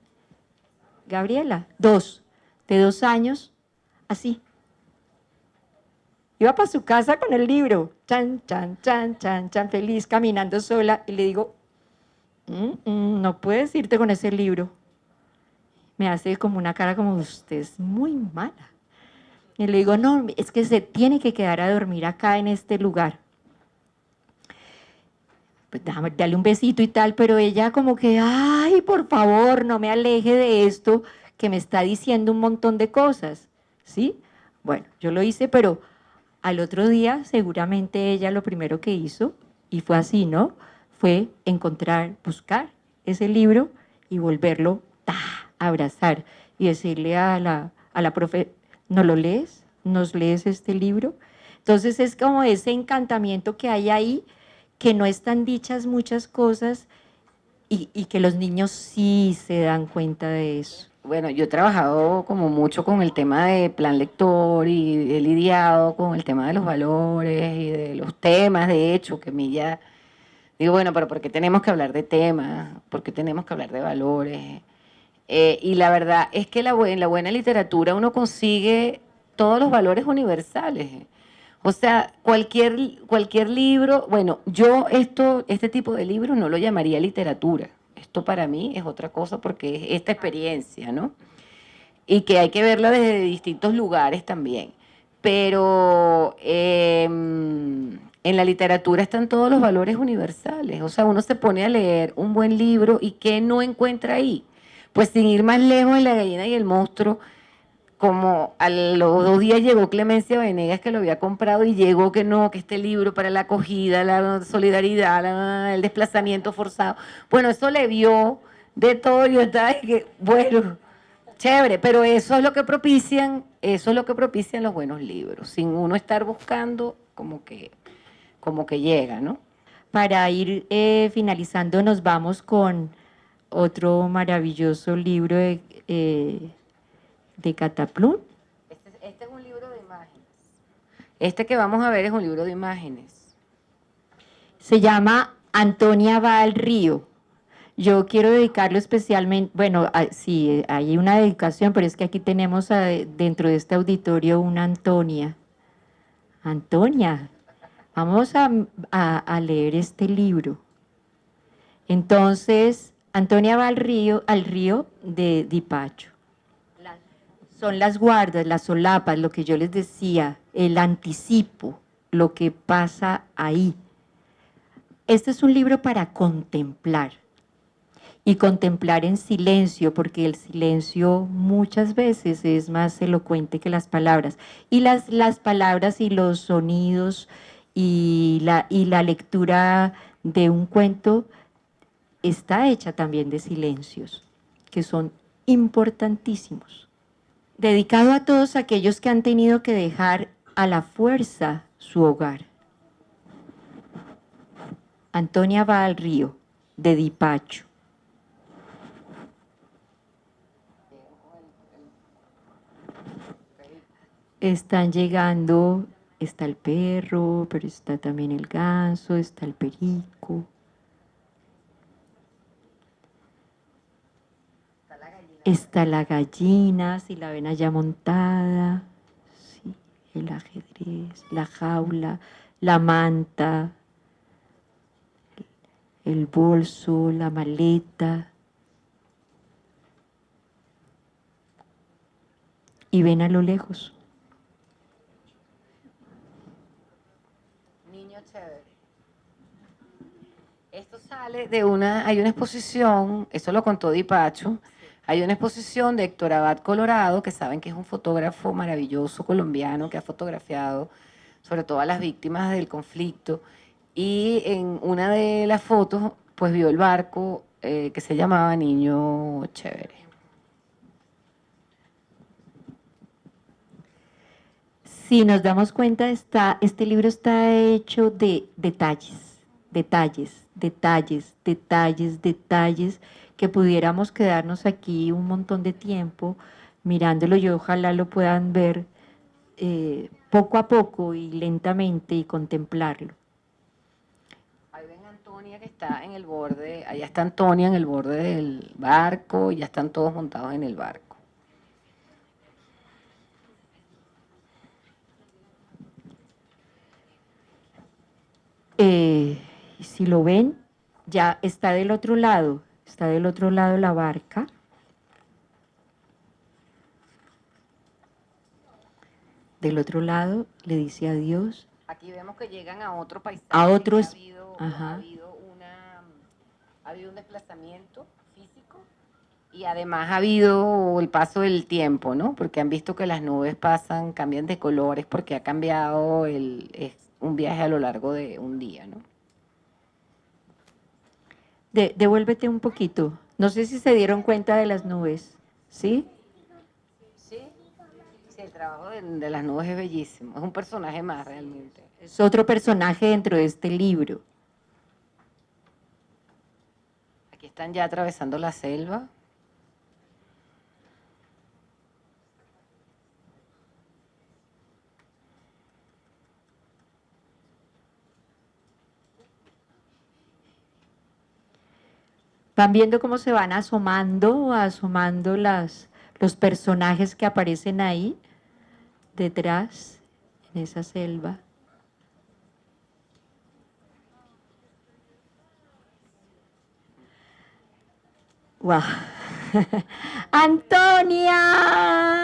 Gabriela? De 2 años, así. Iba para su casa con el libro, chan, chan, chan, chan, chan, feliz, caminando sola, y le digo, no puedes irte con ese libro. Me hace como una cara como, usted es muy mala. Y le digo, no, es que se tiene que quedar a dormir acá en este lugar. Pues déjame darle un besito y tal, pero ella como que, ay, por favor, no me aleje de esto que me está diciendo un montón de cosas, ¿sí? Bueno, yo lo hice, pero al otro día seguramente ella lo primero que hizo, y fue así, ¿no? Fue buscar ese libro y volverlo a abrazar y decirle a la profe, ¿no lo lees? ¿Nos lees este libro? Entonces es como ese encantamiento que hay ahí, que no están dichas muchas cosas y que los niños sí se dan cuenta de eso. Bueno, yo he trabajado como mucho con el tema de plan lector y he lidiado con el tema de los valores y de los temas, de hecho, que a mí ya digo, bueno, pero ¿por qué tenemos que hablar de temas? ¿Por qué tenemos que hablar de valores? Y la verdad es que en la buena literatura uno consigue todos los valores universales. O sea, cualquier libro, bueno, yo este tipo de libros no lo llamaría literatura. Esto para mí es otra cosa porque es esta experiencia, ¿no? Y que hay que verla desde distintos lugares también. Pero en la literatura están todos los valores universales. O sea, uno se pone a leer un buen libro y ¿qué no encuentra ahí? Pues sin ir más lejos en La gallina y el monstruo, como a los 2 días llegó Clemencia Venegas que lo había comprado y llegó que no, que este libro para la acogida, la solidaridad, el desplazamiento forzado. Bueno, eso le vio de todo. Yo estaba y que, bueno, chévere, pero eso es lo que propician los buenos libros, sin uno estar buscando como que llega, ¿no? Para ir finalizando, nos vamos con otro maravilloso libro de Cataplún. Este es un libro de imágenes. Este que vamos a ver es un libro de imágenes. Se llama Antonia va al río. Yo quiero dedicarlo especialmente, bueno, sí, hay una dedicación, pero es que aquí tenemos dentro de este auditorio una Antonia. Antonia, vamos a leer este libro. Entonces, Antonia va al río de Dipacho. Son las guardas, las solapas, lo que yo les decía, el anticipo, lo que pasa ahí. Este es un libro para contemplar. Y contemplar en silencio, porque el silencio muchas veces es más elocuente que las palabras. Y las palabras y los sonidos y la lectura de un cuento está hecha también de silencios, que son importantísimos. Dedicado a todos aquellos que han tenido que dejar a la fuerza su hogar. Antonia va al río, de Dipacho. Están llegando, está el perro, pero está también el ganso, está el perico. Está la gallina, si la ven allá montada, sí, el ajedrez, la jaula, la manta, el bolso, la maleta. Y ven a lo lejos. Niño chévere. Esto sale hay una exposición, eso lo contó Dipacho, hay una exposición de Héctor Abad Colorado, que saben que es un fotógrafo maravilloso colombiano que ha fotografiado sobre todo a las víctimas del conflicto, y en una de las fotos pues vio el barco que se llamaba Niño Chévere. Si nos damos cuenta, este libro está hecho de detalles, que pudiéramos quedarnos aquí un montón de tiempo mirándolo. Yo ojalá lo puedan ver poco a poco y lentamente y contemplarlo. Ahí ven a Antonia que está en el borde, allá está Antonia en el borde del barco, y ya están todos montados en el barco. Si lo ven, ya está del otro lado la barca. Del otro lado le dice adiós. Aquí vemos que llegan a otro paisaje. A otros. Ha habido un desplazamiento físico y además ha habido el paso del tiempo, ¿no? Porque han visto que las nubes cambian de colores porque ha cambiado es un viaje a lo largo de un día, ¿no? Devuélvete un poquito. No sé si se dieron cuenta de las nubes, ¿sí? Sí, el trabajo de las nubes es bellísimo. Es un personaje más realmente. Es otro personaje dentro de este libro. Aquí están ya atravesando la selva. Van viendo cómo se van asomando los personajes que aparecen ahí, detrás, en esa selva. Guau. Antonia,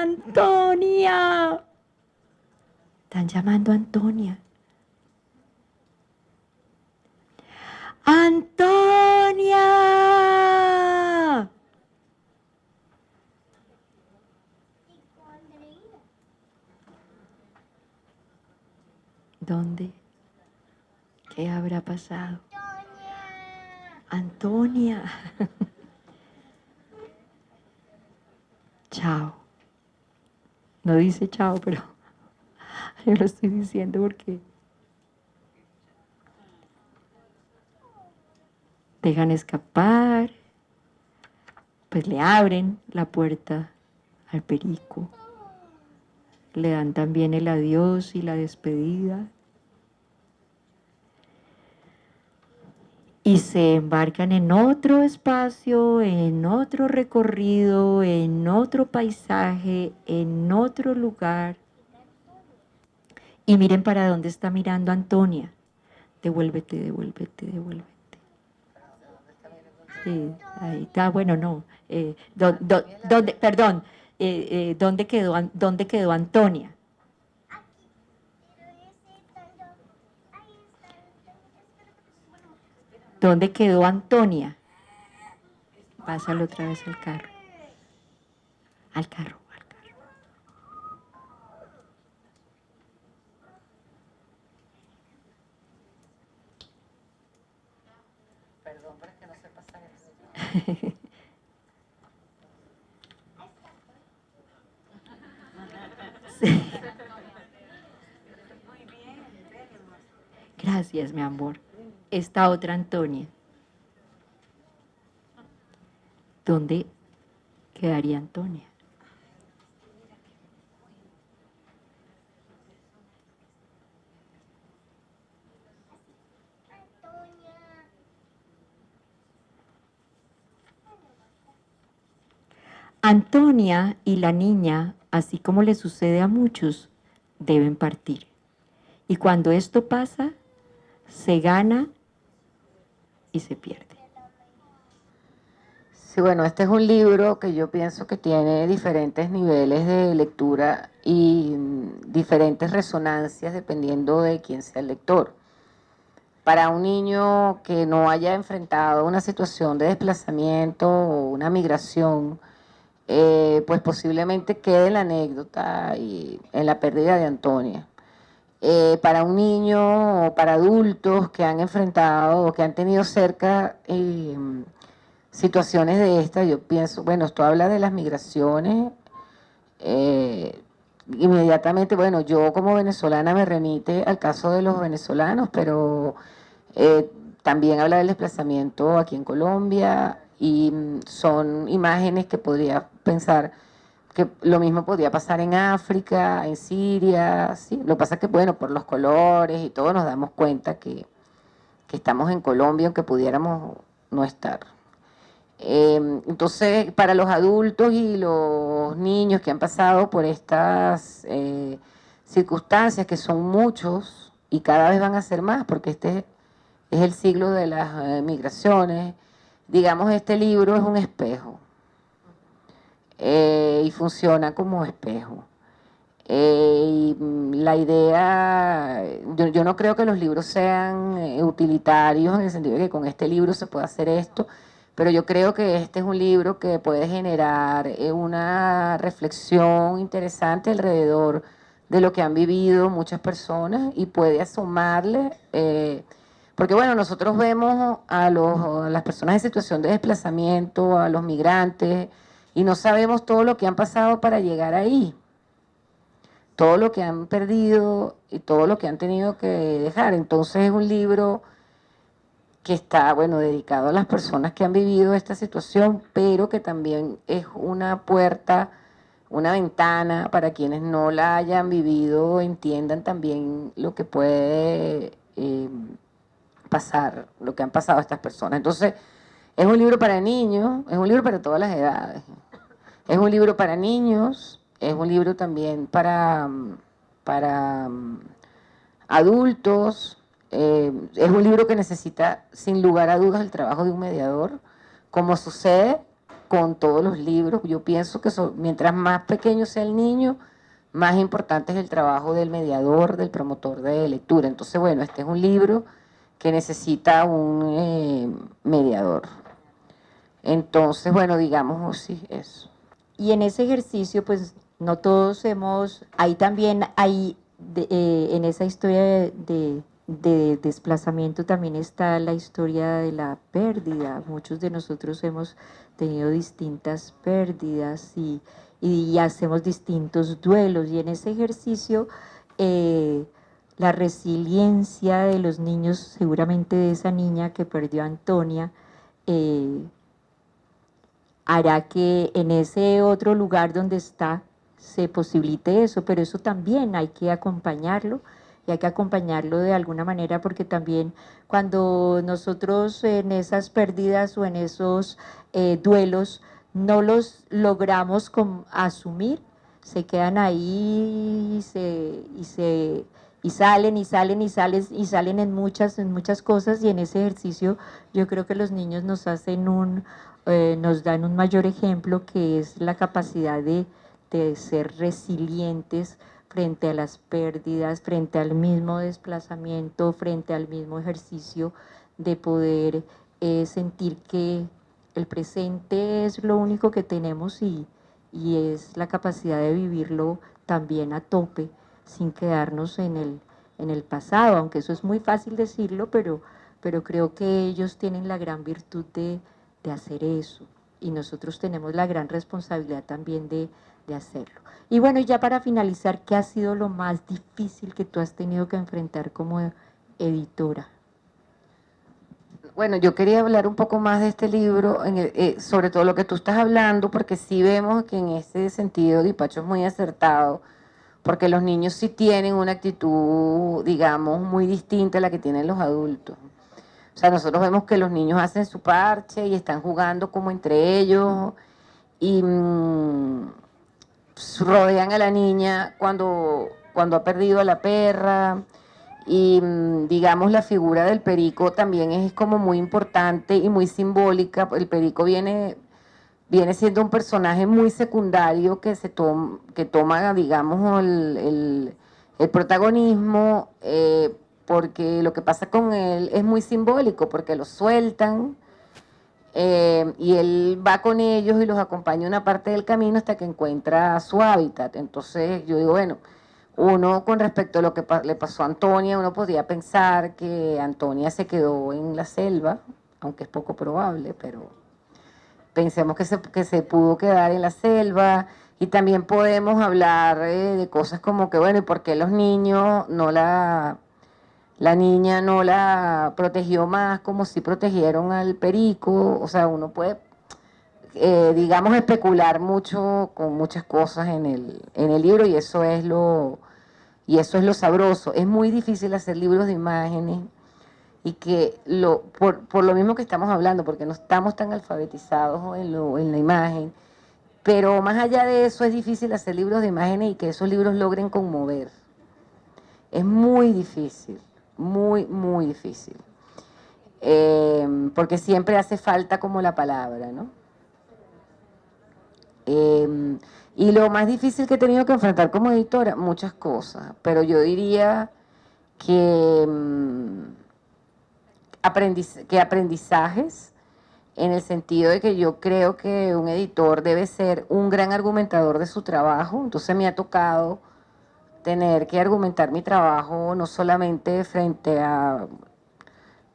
Antonia. Están llamando a Antonia. Antonia. ¿Dónde? ¿Qué habrá pasado? Antonia. Chao. No dice chao, pero yo lo estoy diciendo porque dejan escapar, pues le abren la puerta al perico, le dan también el adiós y la despedida y se embarcan en otro espacio, en otro recorrido, en otro paisaje, en otro lugar. Y miren para dónde está mirando Antonia. Devuélvete, devuélvete, devuélvete. Sí, ahí está, bueno, no. Perdón, ¿dónde quedó Antonia? ¿Dónde quedó Antonia? Pásalo otra vez al carro. Al carro, al carro. Perdón, pero es que no sé pasar eso. Sí. Gracias, mi amor. Esta otra Antonia. ¿Dónde quedaría Antonia? Antonia y la niña, así como le sucede a muchos, deben partir. Y cuando esto pasa, se gana y se pierde. Sí, bueno, este es un libro que yo pienso que tiene diferentes niveles de lectura y diferentes resonancias dependiendo de quién sea el lector. Para un niño que no haya enfrentado una situación de desplazamiento o una migración, pues posiblemente quede la anécdota y en la pérdida de Antonia. Para un niño o para adultos que han enfrentado o que han tenido cerca situaciones de estas, yo pienso, bueno, esto habla de las migraciones, inmediatamente, bueno, yo como venezolana me remite al caso de los venezolanos, pero también habla del desplazamiento aquí en Colombia y son imágenes que podría pensar que lo mismo podría pasar en África, en Siria, ¿sí? Lo que pasa es que, bueno, por los colores y todo nos damos cuenta que estamos en Colombia, aunque pudiéramos no estar. Entonces, para los adultos y los niños que han pasado por estas circunstancias, que son muchos y cada vez van a ser más, porque este es el siglo de las migraciones, digamos, este libro es un espejo y funciona como espejo. Y la idea, yo no creo que los libros sean utilitarios en el sentido de que con este libro se puede hacer esto, pero yo creo que este es un libro que puede generar una reflexión interesante alrededor de lo que han vivido muchas personas y puede asomarle, porque bueno, nosotros vemos a las personas en situación de desplazamiento, a los migrantes, y no sabemos todo lo que han pasado para llegar ahí, todo lo que han perdido y todo lo que han tenido que dejar. Entonces es un libro que está, bueno, dedicado a las personas que han vivido esta situación, pero que también es una puerta, una ventana para quienes no la hayan vivido, entiendan también lo que puede pasar, lo que han pasado estas personas. Entonces, es un libro para niños, es un libro para todas las edades. Es un libro para niños, es un libro también para adultos, es un libro que necesita sin lugar a dudas el trabajo de un mediador, como sucede con todos los libros. Yo pienso que mientras más pequeño sea el niño, más importante es el trabajo del mediador, del promotor de lectura. Entonces, bueno, este es un libro que necesita un mediador. Entonces, bueno, digamos, sí, eso. Y en ese ejercicio, pues no todos hemos, ahí también hay, en esa historia de desplazamiento también está la historia de la pérdida. Muchos de nosotros hemos tenido distintas pérdidas y hacemos distintos duelos. Y en ese ejercicio, la resiliencia de los niños, seguramente de esa niña que perdió a Antonia, hará que en ese otro lugar donde está se posibilite eso, pero eso también hay que acompañarlo y hay que acompañarlo de alguna manera, porque también cuando nosotros en esas pérdidas o en esos duelos no los logramos asumir, se quedan ahí y salen y salen y salen y salen en muchas cosas, y en ese ejercicio yo creo que los niños nos hacen nos dan un mayor ejemplo, que es la capacidad de ser resilientes frente a las pérdidas, frente al mismo desplazamiento, frente al mismo ejercicio, de poder sentir que el presente es lo único que tenemos y es la capacidad de vivirlo también a tope, sin quedarnos en el pasado, aunque eso es muy fácil decirlo, pero creo que ellos tienen la gran virtud de hacer eso, y nosotros tenemos la gran responsabilidad también de hacerlo. Y bueno, ya para finalizar, ¿qué ha sido lo más difícil que tú has tenido que enfrentar como editora? Bueno, yo quería hablar un poco más de este libro, sobre todo lo que tú estás hablando, porque sí vemos que en ese sentido Dipacho es muy acertado, porque los niños sí tienen una actitud, digamos, muy distinta a la que tienen los adultos. O sea, nosotros vemos que los niños hacen su parche y están jugando como entre ellos y rodean a la niña cuando ha perdido a la perra. Y digamos, la figura del perico también es como muy importante y muy simbólica. El perico viene siendo un personaje muy secundario que toma, digamos, el protagonismo, porque lo que pasa con él es muy simbólico, porque lo sueltan y él va con ellos y los acompaña una parte del camino hasta que encuentra su hábitat. Entonces yo digo, bueno, uno con respecto a lo que le pasó a Antonia, uno podría pensar que Antonia se quedó en la selva, aunque es poco probable, pero pensemos que se pudo quedar en la selva. Y también podemos hablar de cosas como que, bueno, ¿y por qué los niños la niña no la protegió más como si protegieron al perico? O sea, uno puede, digamos, especular mucho con muchas cosas en el libro, y eso es lo sabroso. Es muy difícil hacer libros de imágenes, y que por lo mismo que estamos hablando, porque no estamos tan alfabetizados en la imagen, pero más allá de eso es difícil hacer libros de imágenes y que esos libros logren conmover. Es muy difícil, muy, muy difícil, porque siempre hace falta como la palabra, ¿no? Y lo más difícil que he tenido que enfrentar como editora, muchas cosas, pero yo diría que aprendizajes, en el sentido de que yo creo que un editor debe ser un gran argumentador de su trabajo. Entonces me ha tocado tener que argumentar mi trabajo no solamente frente a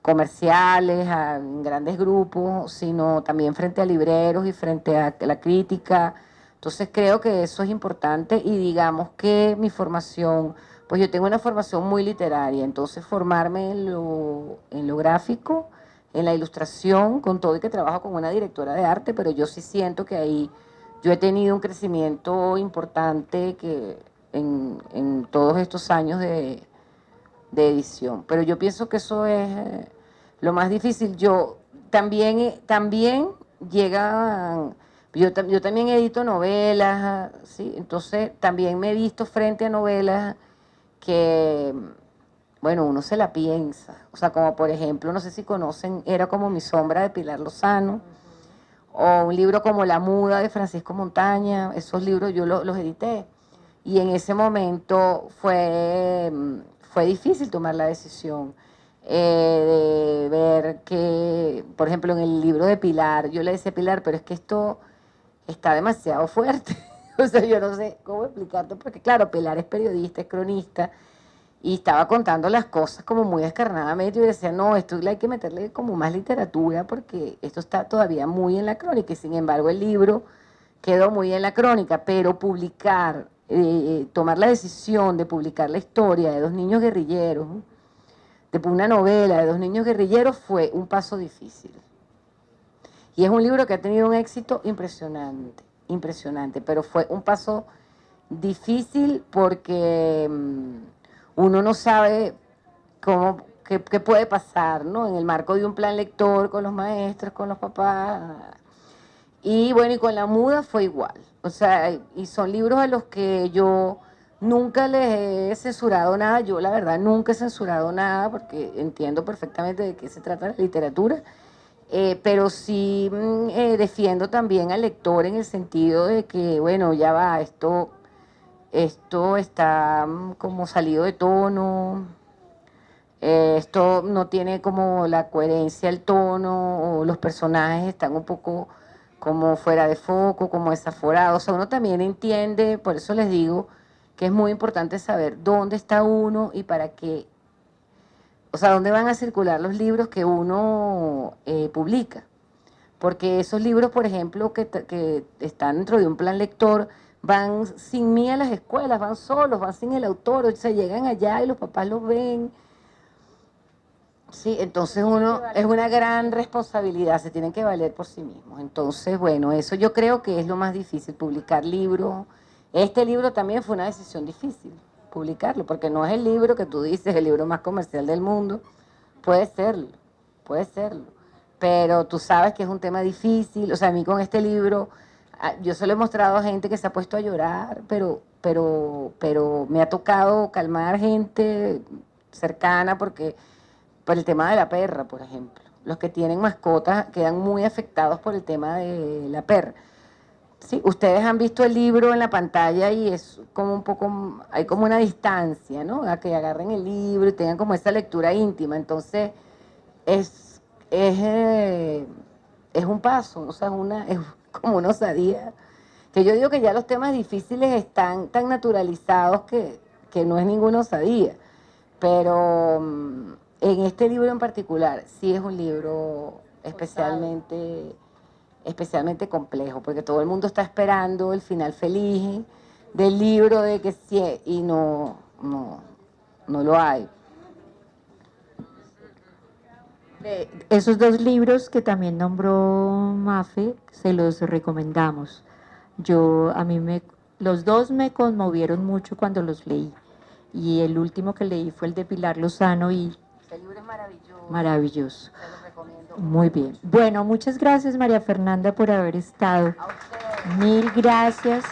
comerciales, a grandes grupos, sino también frente a libreros y frente a la crítica. Entonces creo que eso es importante, y digamos que mi formación, pues yo tengo una formación muy literaria, entonces formarme en lo gráfico, en la ilustración, con todo y que trabajo con una directora de arte, pero yo sí siento que ahí yo he tenido un crecimiento importante en todos estos años de edición. Pero yo pienso que eso es lo más difícil. Yo también llegan... Yo también edito novelas, ¿sí? Entonces también me he visto frente a novelas que, bueno, uno se la piensa. O sea, como por ejemplo, no sé si conocen, Era como mi sombra, de Pilar Lozano, o un libro como La Muda de Francisco Montaña. Esos libros yo los edité. Y en ese momento fue difícil tomar la decisión de ver que, por ejemplo, en el libro de Pilar, yo le decía a Pilar, pero es que esto está demasiado fuerte. O sea, yo no sé cómo explicarte, porque claro, Pilar es periodista, es cronista, y estaba contando las cosas como muy descarnadamente, y decía, no, esto hay que meterle como más literatura, porque esto está todavía muy en la crónica, y sin embargo el libro quedó muy en la crónica, pero publicar, tomar la decisión de publicar la historia de dos niños guerrilleros, de una novela de dos niños guerrilleros, fue un paso difícil. Y es un libro que ha tenido un éxito impresionante, impresionante, pero fue un paso difícil porque uno no sabe qué puede pasar, ¿no? En el marco de un plan lector, con los maestros, con los papás. Y bueno, y con La Muda fue igual. O sea, y son libros a los que yo nunca les he censurado nada. Yo, la verdad, nunca he censurado nada porque entiendo perfectamente de qué se trata la literatura. Pero sí defiendo también al lector en el sentido de que, bueno, ya va, esto está como salido de tono, esto no tiene como la coherencia, el tono, o los personajes están un poco como fuera de foco, como desaforados. O sea, uno también entiende, por eso les digo que es muy importante saber dónde está uno y para qué. O sea, dónde van a circular los libros que uno publica. Porque esos libros, por ejemplo, que están dentro de un plan lector, van sin mí a las escuelas, van solos, van sin el autor, o sea, llegan allá y los papás los ven. Sí, entonces uno es una gran responsabilidad, se tienen que valer por sí mismos. Entonces, bueno, eso yo creo que es lo más difícil, publicar libros. Este libro también fue una decisión difícil, publicarlo, porque no es el libro que tú dices, el libro más comercial del mundo. Puede serlo, pero tú sabes que es un tema difícil. O sea, a mí con este libro, yo se lo he mostrado a gente que se ha puesto a llorar, pero me ha tocado calmar gente cercana porque por el tema de la perra, por ejemplo. Los que tienen mascotas quedan muy afectados por el tema de la perra. Sí, ustedes han visto el libro en la pantalla y es como un poco, hay como una distancia, ¿no? A que agarren el libro y tengan como esa lectura íntima. Entonces, es un paso, o sea, es como una osadía. Que yo digo que ya los temas difíciles están tan naturalizados que no es ninguna osadía. Pero en este libro en particular, sí es un libro especialmente complejo, porque todo el mundo está esperando el final feliz del libro de que sí, y no lo hay. Esos dos libros que también nombró Mafe, se los recomendamos. Los dos me conmovieron mucho cuando los leí. Y el último que leí fue el de Pilar Lozano y Este libro es maravilloso. Maravilloso. Se lo recomiendo. Muy bien. Bueno, muchas gracias María Fernanda por haber estado. A ustedes. Mil gracias.